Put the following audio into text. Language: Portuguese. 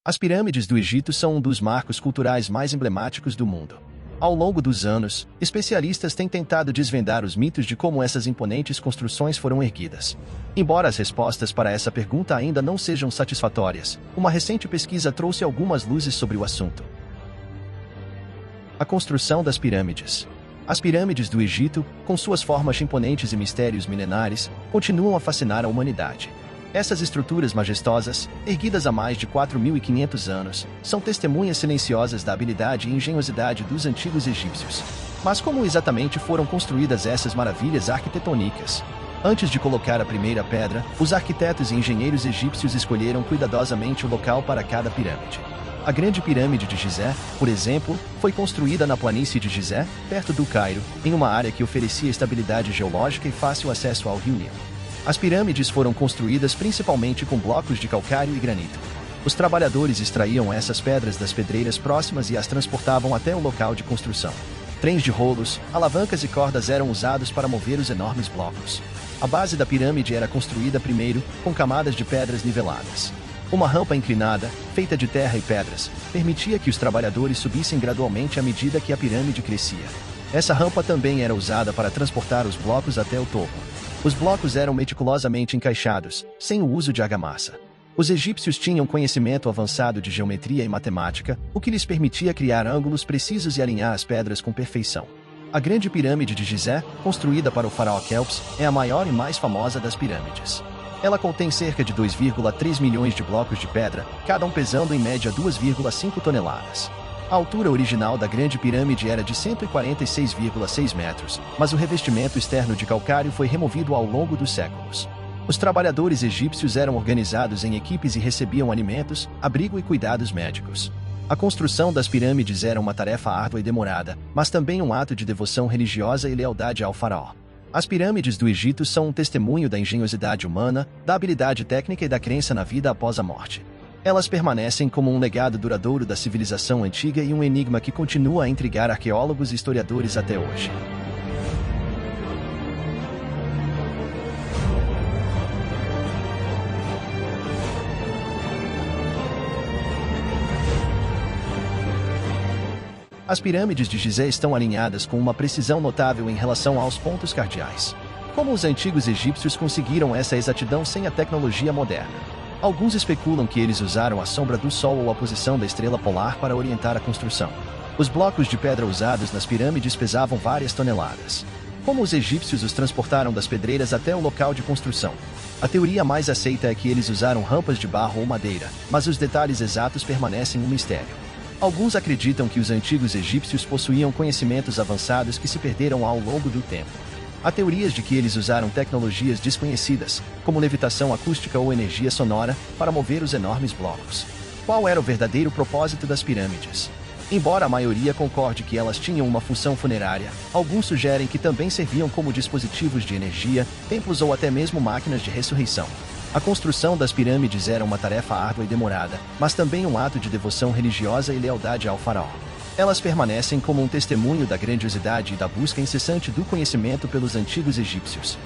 As pirâmides do Egito são um dos marcos culturais mais emblemáticos do mundo. Ao longo dos anos, especialistas têm tentado desvendar os mitos de como essas imponentes construções foram erguidas. Embora as respostas para essa pergunta ainda não sejam satisfatórias, uma recente pesquisa trouxe algumas luzes sobre o assunto. A construção das pirâmides. As pirâmides do Egito, com suas formas imponentes e mistérios milenares, continuam a fascinar a humanidade. Essas estruturas majestosas, erguidas há mais de 4.500 anos, são testemunhas silenciosas da habilidade e engenhosidade dos antigos egípcios. Mas como exatamente foram construídas essas maravilhas arquitetônicas? Antes de colocar a primeira pedra, os arquitetos e engenheiros egípcios escolheram cuidadosamente o local para cada pirâmide. A Grande Pirâmide de Gizé, por exemplo, foi construída na planície de Gizé, perto do Cairo, em uma área que oferecia estabilidade geológica e fácil acesso ao rio Nilo. As pirâmides foram construídas principalmente com blocos de calcário e granito. Os trabalhadores extraíam essas pedras das pedreiras próximas e as transportavam até o local de construção. Trens de rolos, alavancas e cordas eram usados para mover os enormes blocos. A base da pirâmide era construída primeiro, com camadas de pedras niveladas. Uma rampa inclinada, feita de terra e pedras, permitia que os trabalhadores subissem gradualmente à medida que a pirâmide crescia. Essa rampa também era usada para transportar os blocos até o topo. Os blocos eram meticulosamente encaixados, sem o uso de argamassa. Os egípcios tinham conhecimento avançado de geometria e matemática, o que lhes permitia criar ângulos precisos e alinhar as pedras com perfeição. A Grande Pirâmide de Gizé, construída para o faraó Quéops, é a maior e mais famosa das pirâmides. Ela contém cerca de 2,3 milhões de blocos de pedra, cada um pesando em média 2,5 toneladas. A altura original da Grande Pirâmide era de 146,6 metros, mas o revestimento externo de calcário foi removido ao longo dos séculos. Os trabalhadores egípcios eram organizados em equipes e recebiam alimentos, abrigo e cuidados médicos. A construção das pirâmides era uma tarefa árdua e demorada, mas também um ato de devoção religiosa e lealdade ao faraó. As pirâmides do Egito são um testemunho da engenhosidade humana, da habilidade técnica e da crença na vida após a morte. Elas permanecem como um legado duradouro da civilização antiga e um enigma que continua a intrigar arqueólogos e historiadores até hoje. As pirâmides de Gizé estão alinhadas com uma precisão notável em relação aos pontos cardeais. Como os antigos egípcios conseguiram essa exatidão sem a tecnologia moderna? Alguns especulam que eles usaram a sombra do Sol ou a posição da estrela polar para orientar a construção. Os blocos de pedra usados nas pirâmides pesavam várias toneladas. Como os egípcios os transportaram das pedreiras até o local de construção? A teoria mais aceita é que eles usaram rampas de barro ou madeira, mas os detalhes exatos permanecem um mistério. Alguns acreditam que os antigos egípcios possuíam conhecimentos avançados que se perderam ao longo do tempo. Há teorias de que eles usaram tecnologias desconhecidas, como levitação acústica ou energia sonora, para mover os enormes blocos. Qual era o verdadeiro propósito das pirâmides? Embora a maioria concorde que elas tinham uma função funerária, alguns sugerem que também serviam como dispositivos de energia, templos ou até mesmo máquinas de ressurreição. A construção das pirâmides era uma tarefa árdua e demorada, mas também um ato de devoção religiosa e lealdade ao faraó. Elas permanecem como um testemunho da grandiosidade e da busca incessante do conhecimento pelos antigos egípcios.